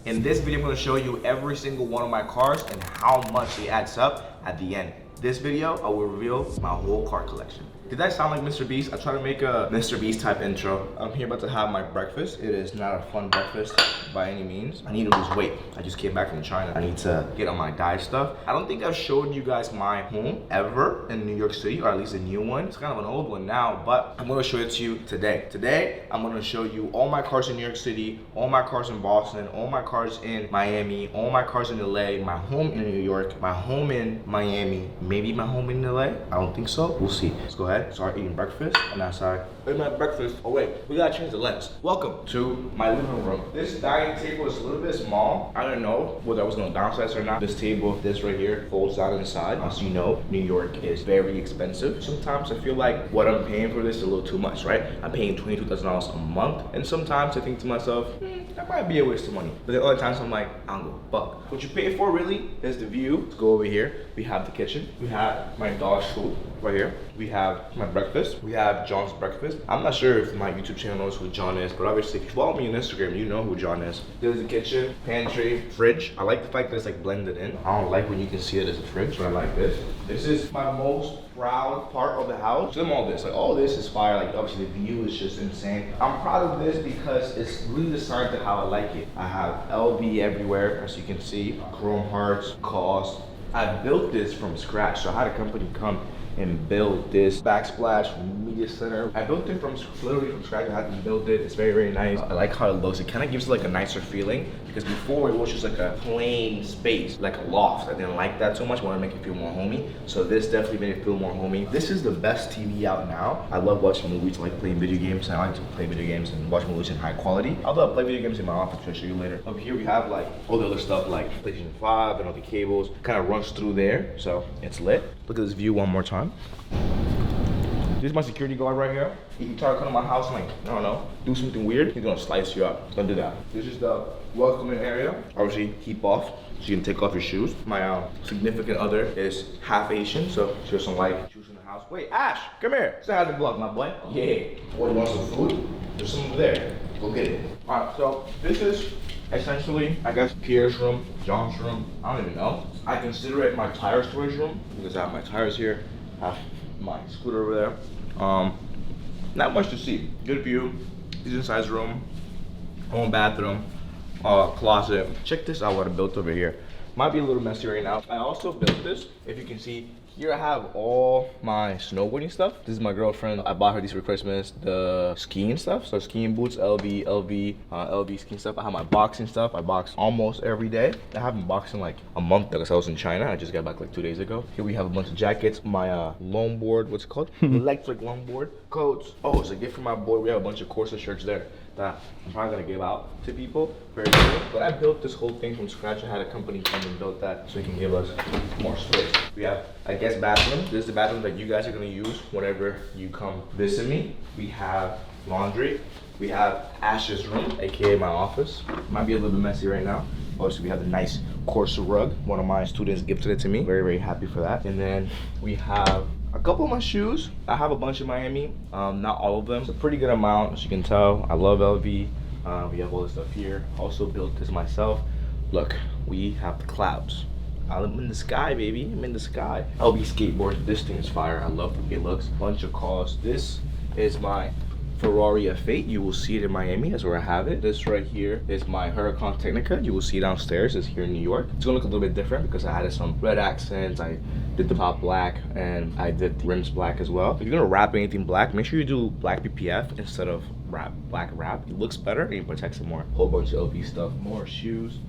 In this video, I'm gonna show you every single one of my cars and how much it adds up at the end. This video, I will reveal my whole car collection. Did that sound like Mr. Beast? I try to make a Mr. Beast type intro. I'm here about to have my breakfast. It is not a fun breakfast by any means. I need to lose weight. I just came back from China. I need to get on my diet stuff. I don't think I've showed you guys my home ever in New York City, or at least a new one. It's kind of an old one now, but I'm gonna show it to you today. Today, I'm gonna show you all my cars in New York City, all my cars in Boston, all my cars in Miami, all my cars in LA, my home in New York, my home in Miami, maybe my home in LA. I don't think so. We'll see. Let's go ahead. Start eating breakfast, and outside. Eat my breakfast. Oh wait, we gotta change the lens. Welcome to my living room. This dining table is a little bit small. I don't know whether I was gonna downsize or not. This table, this right here, folds down inside. As you know, New York is very expensive. Sometimes I feel like what I'm paying for this is a little too much, right? I'm paying $22,000 a month, and sometimes I think to myself, that might be a waste of money. But the other times I'm like, I don't give a fuck. What you pay for really is the view. Let's go over here. We have the kitchen. We have my dog's food right here. We have my breakfast. We have John's breakfast. I'm not sure if my YouTube channel knows who John is, but obviously if you follow me on Instagram, you know who John is. There's the kitchen, pantry, fridge. I like the fact that it's like blended in. I don't like when you can see it as a fridge, but I like this. This is my most proud part of the house. Show them all this. Like all this is fire. Like obviously the view is just insane. I'm proud of this because it's really designed to how I like it. I have LV everywhere, as you can see. Chrome hearts, cost. I built this from scratch. So I had a company come and build this backsplash media center. I built it from literally from scratch. I had to build it. It's very, very nice. I like how it looks. It kind of gives it like a nicer feeling because before it was just like a plain space, like a loft. I didn't like that so much. I want to make it feel more homey. So this definitely made it feel more homey. This is the best TV out now. I love watching movies. I like playing video games. I like to play video games and watch movies in high quality. Although I play video games in my office, which I'll show you later. Up here we have like all the other stuff like PlayStation 5 and all the cables. Kind of runs through there, so it's lit. Look at this view one more time. This is my security guard right here. If you try to come to my house and like, I don't know, do something weird, he's gonna slice you up. Don't do that. This is the welcoming area. Obviously, keep off, so you can take off your shoes. My significant other is half Asian, so she doesn't like shoes in the house. Wait, Ash, come here. Say hi to the vlog, my boy. Yeah. Boy, you want some food? There's some over there. Go get it. All right, so this is essentially, I guess, Pierre's room, John's room. I don't even know. I consider it my tire storage room because I have my tires here. I have my scooter over there. Not much to see. Good view, decent sized room, home bathroom, closet. Check this out what I built over here. Might be a little messy right now. I also built this, if you can see, here I have all my snowboarding stuff. This is my girlfriend. I bought her these for Christmas. The skiing stuff. So skiing boots, LV skiing stuff. I have my boxing stuff. I box almost every day. I haven't boxed in like a month because I was in China. I just got back like 2 days ago. Here we have a bunch of jackets. My longboard, what's it called? Electric longboard. Coats. Oh, it's a gift from my boy. We have a bunch of Corsa shirts there that I'm probably gonna give out to people very soon. But I built this whole thing from scratch. I had a company come and build that so he can give us more space. We have, I guess, bathroom. This is the bathroom that you guys are gonna use whenever you come visit me. We have laundry. We have Ash's room, aka my office. Might be a little bit messy right now. Also, we have the nice Corsa rug. One of my students gifted it to me. Very, very happy for that. And then we have a couple of my shoes. I have a bunch in Miami, not all of them. It's a pretty good amount, as you can tell. I love LV. We have all this stuff here. Also built this myself. Look, we have the clouds. I'm in the sky, baby. I'm in the sky. LV skateboard. This thing is fire. I love the way it looks. Bunch of cars. This is my Ferrari F8. You will see it in Miami. That's where I have it. This right here is my Huracan Technica. You will see it downstairs. It's here in New York. It's gonna look a little bit different because I added some red accents. I did the top black and I did the rims black as well. If you're gonna wrap anything black, make sure you do black PPF instead of black wrap. It looks better and it protects it more. Whole bunch of LV stuff. More shoes.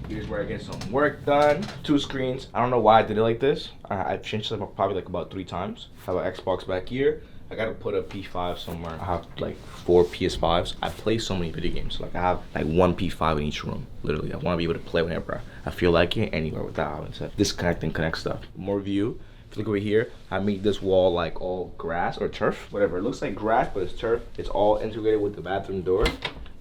Here's where I get some work done. 2 screens. I don't know why I did it like this. I've changed them probably like about 3 times. I have an Xbox back here. I gotta put a P5 somewhere. I have like 4 PS5s. I play so many video games. Like I have like 1 P5 in each room. Literally, I wanna be able to play whenever I feel like it, anywhere without having to disconnect and connect stuff. More view. If you look over here, I made this wall like all grass or turf, whatever. It looks like grass, but it's turf. It's all integrated with the bathroom door.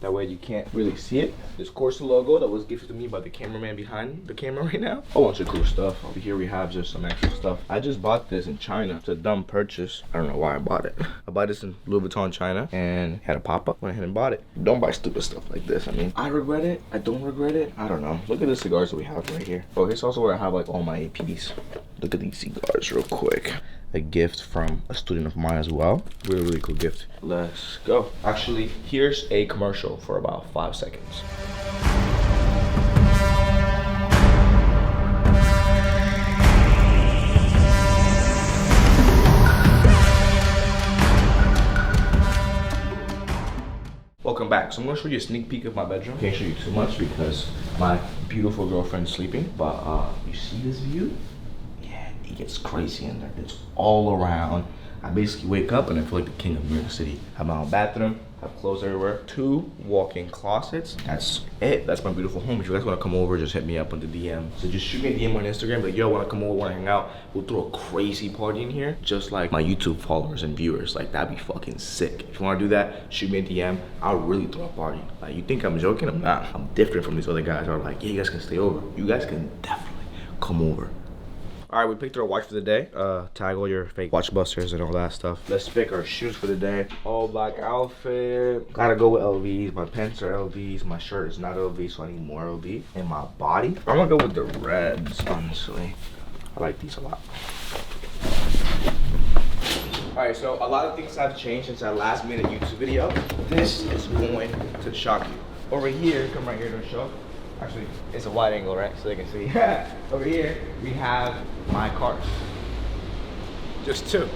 That way you can't really see it. This Corsa logo that was gifted to me by the cameraman behind the camera right now. A bunch of cool stuff. Over here we have just some extra stuff. I just bought this in China. It's a dumb purchase. I don't know why I bought it. I bought this in Louis Vuitton, China, and had a pop-up. Went ahead and bought it. Don't buy stupid stuff like this. I mean, I regret it. I don't regret it. I don't know. Look at the cigars that we have right here. Oh, here's also where I have like all my APs. Look at these cigars real quick. A gift from a student of mine as well. Really cool gift. Let's go. Actually, here's a commercial for about 5 seconds. Welcome back. So I'm gonna show you a sneak peek of my bedroom. Can't show you too much because my beautiful girlfriend's sleeping, but you see this view? It gets crazy in there. It's all around. I basically wake up and I feel like the king of New York City. I have my own bathroom, I have clothes everywhere, 2 walk-in closets. That's it. That's my beautiful home. If you guys want to come over, just hit me up on the DM. So just shoot me a DM on Instagram, like, yo, want to come over, want to hang out. We'll throw a crazy party in here, just like my YouTube followers and viewers. Like, that'd be fucking sick. If you want to do that, shoot me a DM. I'll really throw a party. Like, you think I'm joking? I'm not. I'm different from these other guys who are like, yeah, you guys can stay over. You guys can definitely come over. All right, we picked our watch for the day. Tag all your fake watch busters and all that stuff. Let's pick our shoes for the day. All black outfit. Gotta go with LVs. My pants are LVs. My shirt is not LV, so I need more LV. And my body, I'm gonna go with the reds, honestly. I like these a lot. All right, so a lot of things have changed since our last minute YouTube video. This is going to shock you. Over here, come right here to show. Actually, it's a wide angle, right? So they can see. Over here, we have my cars. Just 2.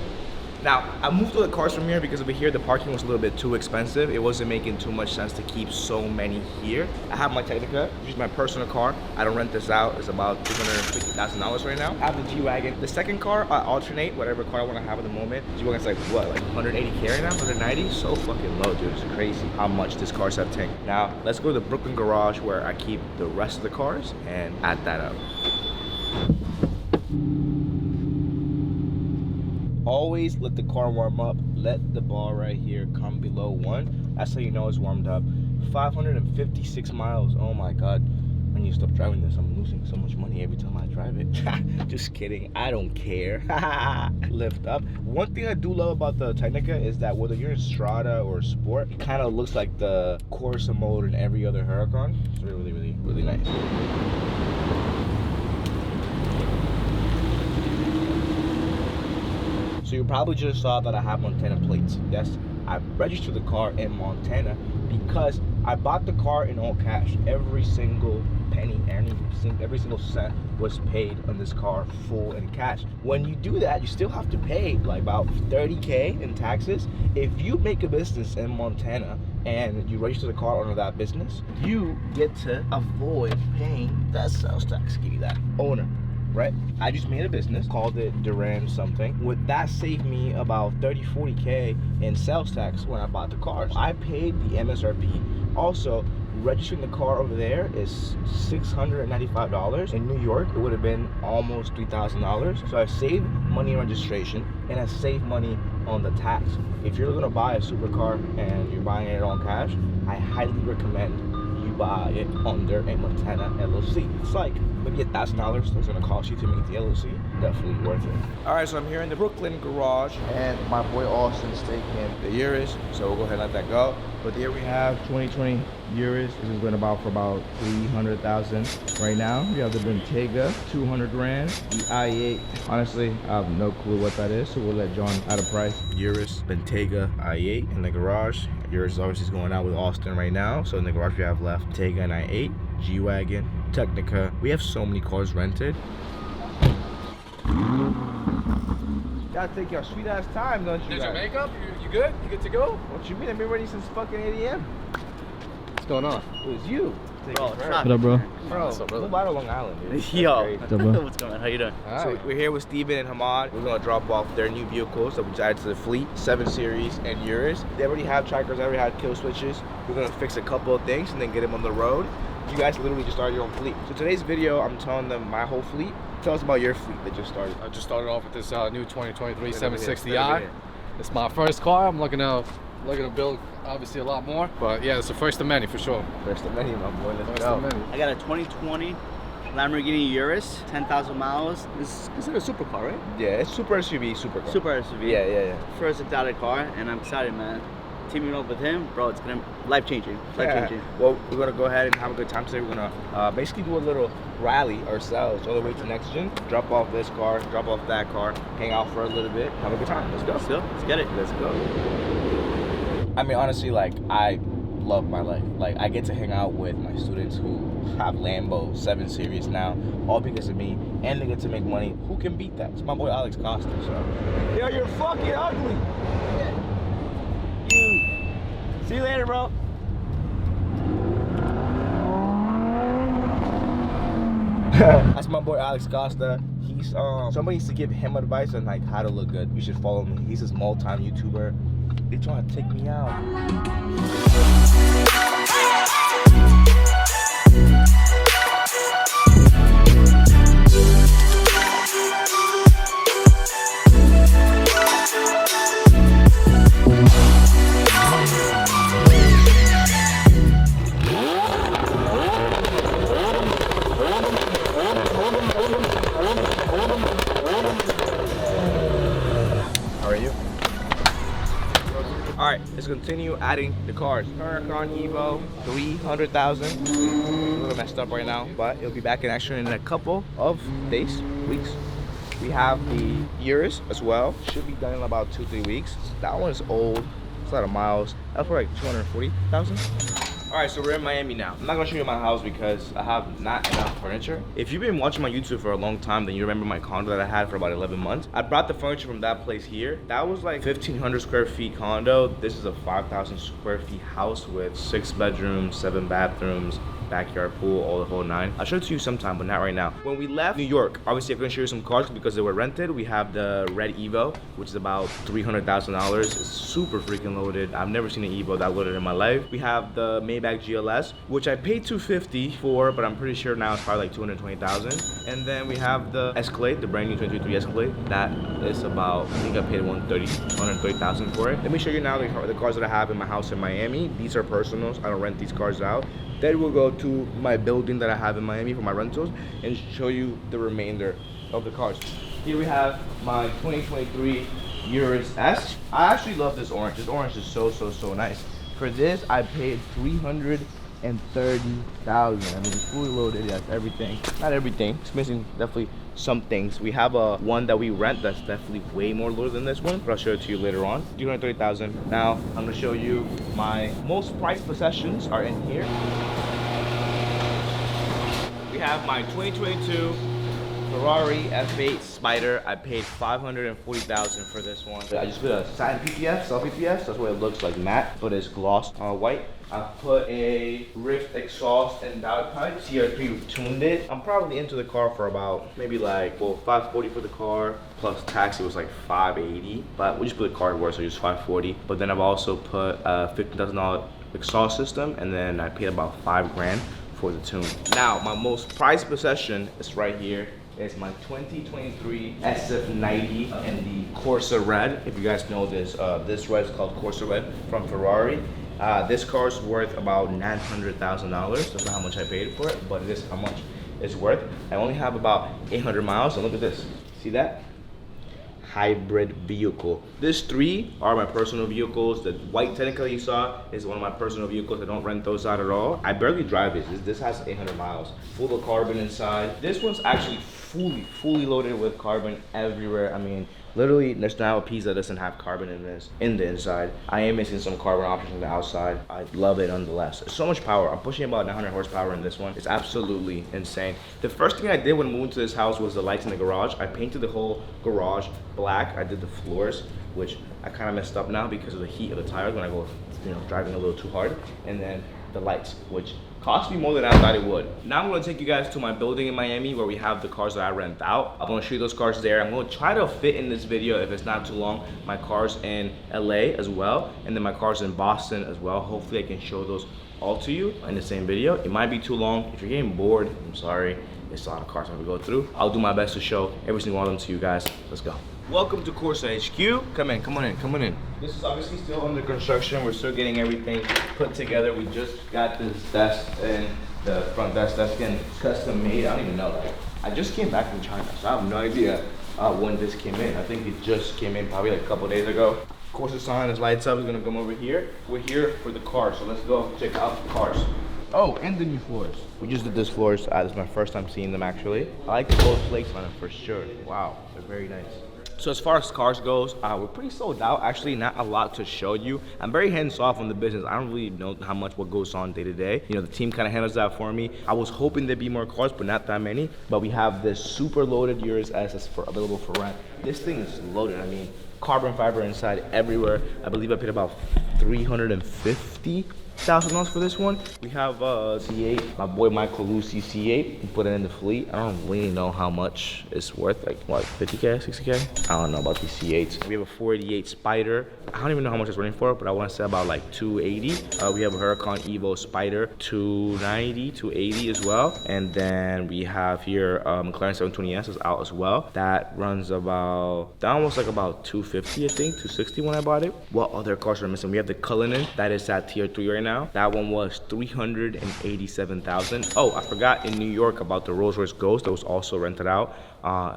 Now, I moved all the cars from here because over here the parking was a little bit too expensive. It wasn't making too much sense to keep so many here. I have my Technica, which is my personal car. I don't rent this out. It's about $250,000 right now. I have the G-Wagon. The second car, I alternate whatever car I want to have at the moment. G-Wagon's like, what, like 180K right now? 190? So fucking low, dude. It's crazy how much this car's have tanked. Now, let's go to the Brooklyn garage where I keep the rest of the cars and add that up. Always let the car warm up. Let the bar right here come below 1. That's how you know it's warmed up. 556 miles. Oh my God. I need to stop driving this. I'm losing so much money every time I drive it. Just kidding. I don't care. Lift up. One thing I do love about the Technica is that whether you're in Strada or Sport, it kind of looks like the Corsa mode in every other Huracan. It's really nice. So you probably just saw that I have Montana plates. Yes, I registered the car in Montana because I bought the car in all cash. Every single penny, every single cent was paid on this car full in cash. When you do that, you still have to pay like about 30K in taxes. If you make a business in Montana and you register the car under that business, you get to avoid paying that sales tax. Give you that owner. Right? I just made a business, called it Duran something. Would that save me about 30-40K in sales tax when I bought the cars? I paid the MSRP. Also, registering the car over there is $695. In New York, it would have been almost $3,000. So I saved money on registration and I saved money on the tax. If you're gonna buy a supercar and you're buying it on cash, I highly recommend you buy it under a Montana LLC. It's like maybe $1,000 that's gonna cost you to make the LLC. Definitely worth it. All right, so I'm here in the Brooklyn garage and my boy Austin's taking the Urus, so we'll go ahead and let that go. But here we have 2020 Urus. This is going about for about 300,000 right now. We have the Bentayga, 200 grand. The i8, honestly, I have no clue what that is, so we'll let John add a price. Urus, Bentayga, i8 in the garage. Urus obviously is going out with Austin right now, so in the garage we have left Bentayga and i8, G-Wagon, Technica. We have so many cars rented. Gotta take your sweet ass time, don't you? Did your makeup? You good? You good to go? What you mean? I've been ready since fucking 8 a.m. What's going on? It was you. Bro, What up, bro? What's up, brother? Move out of Long Island, dude. Yo, That's what's crazy. going on? How you doing? So we're here with Steven and Hamad. We're gonna drop off their new vehicles that we just added to the fleet, 7 Series and Urus. They already have trackers, they already have kill switches. We're gonna fix a couple of things and then get them on the road. You guys literally just started your own fleet. So today's video, I'm telling them my whole fleet. Tell us about your fleet that just started. I just started off with this new 2023 760i. It's my first car. I'm looking to Looking to build obviously a lot more, but yeah, it's the first of many for sure. First of many, my boy. Let's First go. of many. I got a 2020 Lamborghini Urus, 10,000 miles. This is considered a supercar, right? Yeah, it's super SUV, super car. Super SUV. Yeah. First exotic car, and I'm excited, man. Teaming up with him, bro, it's gonna life changing. Life changing. Well, we're gonna go ahead and have a good time today. We're gonna basically do a little rally ourselves all the way to next gen. Drop off this car, drop off that car, hang out for a little bit, have a good time. Let's go. Let's go. Let's get it. Let's go. I mean, honestly, like, I love my life. Like, I get to hang out with my students who have Lambo 7 Series now, all because of me, and they get to make money. Who can beat that? It's my boy Alex Costa, so. Yo, you're fucking ugly. See you later, bro. That's my boy Alex Costa. He's somebody needs to give him advice on like how to look good. You should follow me. He's a small-time YouTuber. They trying to take me out. How are you? All right, let's continue adding the cars. Huracan Evo, 300,000. A little messed up right now, but it'll be back in action in a couple of days, weeks. We have the Urus as well. Should be done in about 2-3 weeks. That one's old. It's a lot of miles. That's for like 240,000. All right, so we're in Miami now. I'm not gonna show you my house because I have not enough furniture. If you've been watching my YouTube for a long time, then you remember my condo that I had for about 11 months. I brought the furniture from that place here. That was like 1,500 square feet condo. This is a 5,000 square feet house with 6 bedrooms, 7 bathrooms, backyard pool, all the whole 9. I'll show it to you sometime, but not right now. When we left New York, obviously I'm gonna show you some cars because they were rented. We have the red Evo, which is about $300,000. It's super freaking loaded. I've never seen an Evo that loaded in my life. We have the Maybach GLS, which I paid $250 for, but I'm pretty sure now it's probably like $220,000. And then we have the Escalade, the brand new 2023 Escalade. That is about, I think I paid $130,000 for it. Let me show you now the cars that I have in my house in Miami. These are personals. I don't rent these cars out. Then we'll go to my building that I have in Miami for my rentals and show you the remainder of the cars. Here we have my 2023 Urus S. I actually love this orange. This orange is so nice. For this, I paid $330,000. I mean, it's fully loaded. It has everything. Not everything. It's missing definitely some things. We have a one that we rent that's definitely way more loaded than this one, but I'll show it to you later on. $330,000. Now I'm gonna show you my most prized possessions are in here. We have my 2022 Ferrari F8 Spider. I paid $540,000 for this one. I just put a satin PPF, self PPF. That's what it looks like, matte, but it's gloss white. I put a Rift exhaust and diode pipe. CR3 tuned it. I'm probably into the car for about maybe like, well, $540 for the car plus tax. It was like $580, but we just put the car worth, so just $540. But then I've also put a $15,000 exhaust system, and then I paid about $5 grand for the tune. Now, my most prized possession is right here. It's my 2023 SF90 in the Corsa Red. If you guys know this, this red is called Corsa Red from Ferrari. This car is worth about $900,000. That's not how much I paid for it, but it is how much it's worth. I only have about 800 miles, and look at this. See that? Hybrid vehicle. These 3 are my personal vehicles. The white technically you saw is one of my personal vehicles. I don't rent those out at all. I barely drive it. This has 800 miles. Full of carbon inside. This one's actually fully loaded with carbon everywhere. I mean, literally, there's now a piece that doesn't have carbon in this, in the inside. I am missing some carbon options on the outside. I love it nonetheless. There's so much power. I'm pushing about 900 horsepower in this one. It's absolutely insane. The first thing I did when moving to this house was the lights in the garage. I painted the whole garage black. I did the floors, which I kind of messed up now because of the heat of the tires when I go, driving a little too hard. And then the lights, which cost me more than I thought it would. Now I'm gonna take you guys to my building in Miami where we have the cars that I rent out. I'm gonna show you those cars there. I'm gonna try to fit in this video, if it's not too long, my cars in LA as well, and then my cars in Boston as well. Hopefully I can show those all to you in the same video. It might be too long. If you're getting bored, I'm sorry. It's a lot of cars I'm gonna go through. I'll do my best to show every single one of them to you guys. Let's go. Welcome to Corsa HQ. Come in, come on in, come on in. This is obviously still under construction. We're still getting everything put together. We just got this desk and the front desk that's getting custom made. I don't even know. Like, I just came back from China, so I have no idea when this came in. I think it just came in probably like a couple days ago. Corsa sign is lights up. It's gonna come over here. We're here for the cars, so let's go check out the cars. Oh, and the new floors. We just did this floors. This is my first time seeing them actually. I like the gold flakes on them for sure. Wow, they're very nice. So as far as cars goes, we're pretty sold out. Actually, not a lot to show you. I'm very hands-off on the business. I don't really know how much what goes on day to day. You know, the team kind of handles that for me. I was hoping there'd be more cars, but not that many. But we have this super loaded Urus SS available for rent. This thing is loaded. I mean, carbon fiber inside everywhere. I believe I paid about $350,000 for this one. We have C8, my boy Michael Lucy C8. We put it in the fleet. I don't really know how much it's worth, like what, 50K, 60K? I don't know about these C8s. We have a 488 Spider. I don't even know how much it's running for, but I want to say about like 280. We have a Huracan Evo Spider, 290, 280 as well. And then we have here McLaren 720S is out as well. That runs about, that almost like about 250, I think, 260 when I bought it. What other cars are missing? We have the Cullinan, that is at tier 3 right now. That one was $387,000. Oh, I forgot in New York about the Rolls Royce Ghost that was also rented out.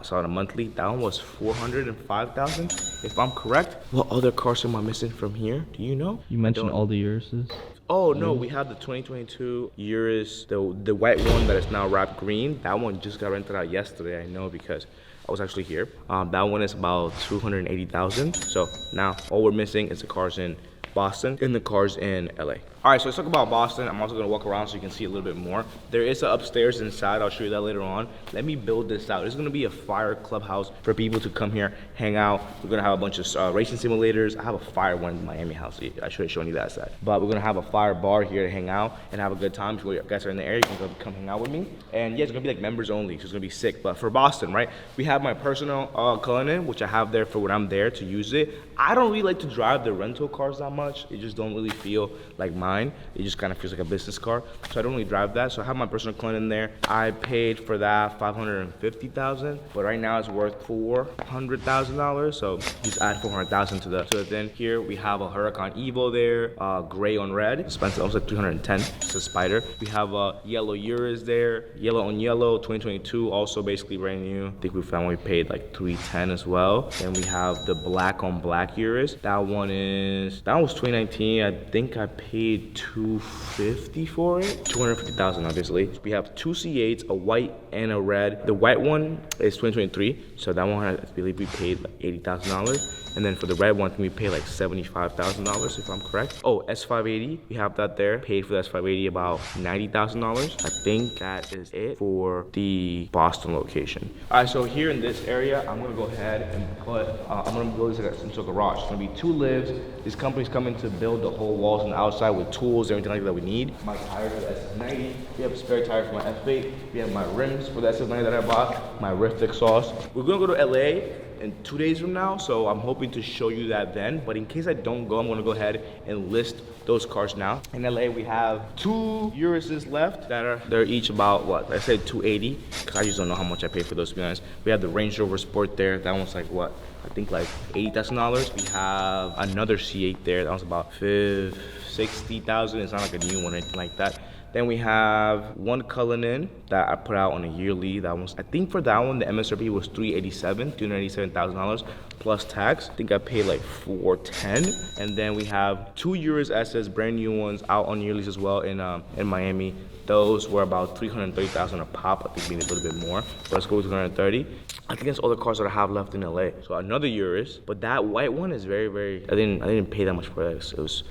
So on a monthly, that one was $405,000, if I'm correct. What other cars am I missing from here? Do you know? You mentioned all the Uruses. Oh no, we have the 2022 Urus, the white one that is now wrapped green. That one just got rented out yesterday. I know because I was actually here. That one is about $280,000. So now all we're missing is the cars in Boston and the cars in LA. All right, so let's talk about Boston. I'm also gonna walk around so you can see a little bit more. There is an upstairs inside. I'll show you that later on. Let me build this out. It's gonna be a fire clubhouse for people to come here, hang out. We're gonna have a bunch of racing simulators. I have a fire one in Miami house. I should have shown you that side. But we're gonna have a fire bar here to hang out and have a good time. If you guys are in the area, you can come hang out with me. And yeah, it's gonna be like members only, so it's gonna be sick. But for Boston, right, we have my personal Cullinan, which I have there for when I'm there to use it. I don't really like to drive the rental cars that much. It just don't really feel like mine. It just kind of feels like a business car, so I don't really drive that. So I have my personal Cullinan there. I paid for that $550,000, but right now it's worth $400,000. So just add $400,000 to the thing. Here we have a Huracan Evo there, gray on red, expensive, almost like 310. It's a Spider. We have a yellow Urus there, yellow on yellow, 2022, also basically brand new. I think we found we paid like 310 as well. And we have the black on black Urus. That one was 2019. I think I paid $250 for it. $250,000 obviously. We have two C8s, a white and a red. The white one is 2023, so that one I believe we paid like $80,000. And then for the red one, we pay like $75,000 if I'm correct. Oh, S580, we have that there. Paid for the S580 about $90,000. I think that is it for the Boston location. All right, so here in this area, I'm gonna go ahead and put, I'm gonna build this into a garage. It's gonna be 2 livs. This company's coming to build the whole walls on the outside with tools, everything like that we need. My tires for the SS90. We have a spare tire for my F8. We have my rims for the SS90 that I bought. My Rift exhaust. We're gonna go to LA in 2 days from now, so I'm hoping to show you that then. But in case I don't go, I'm gonna go ahead and list those cars now. In LA, we have 2 Uruses left they're each about what? I said 280, because I just don't know how much I paid for those, to be honest. We have the Range Rover Sport there. That one's like what? I think like $80,000. We have another C8 there. That was about $60,000. It's not like a new one or anything like that. Then we have one Cullinan that I put out on a yearly. That was, I think for that one, the MSRP was $387,000 plus tax. I think I paid like $410. And then we have 2 Urus SS, brand new ones out on yearlies as well in Miami. Those were about $330,000 a pop. I think maybe a little bit more. But let's go with 230. I think that's all the cars that I have left in LA. So another Urus, but that white one is very, very. I didn't pay that much for this. It was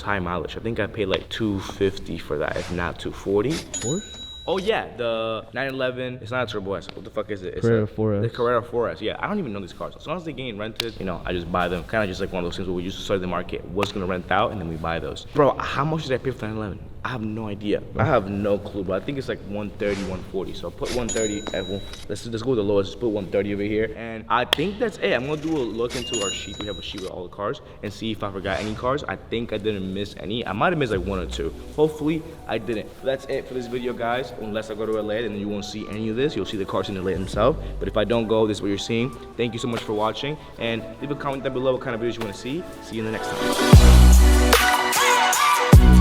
high mileage. I think I paid like $250 for that, if not $240. Oh yeah, the 911. It's not a Turbo S. What the fuck is it? It's Carrera 4S. The Carrera 4S. Yeah, I don't even know these cars. As long as they're getting rented, you know, I just buy them. Kind of just like one of those things where we used to study the market, what's gonna rent out, and then we buy those. Bro, how much did I pay for the 911? I have no idea. I have no clue, but I think it's like 130, 140. So I'll put 130 at let's go with the lowest. Just put 130 over here. And I think that's it. I'm gonna do a look into our sheet. We have a sheet with all the cars and see if I forgot any cars. I think I didn't miss any. I might have missed like 1 or 2. Hopefully I didn't. That's it for this video, guys. unless I go to LA, then you won't see any of this. You'll see the cars in LA themselves. But if I don't go, this is what you're seeing. Thank you so much for watching, and leave a comment down below what kind of videos you want to see. See you in the next time.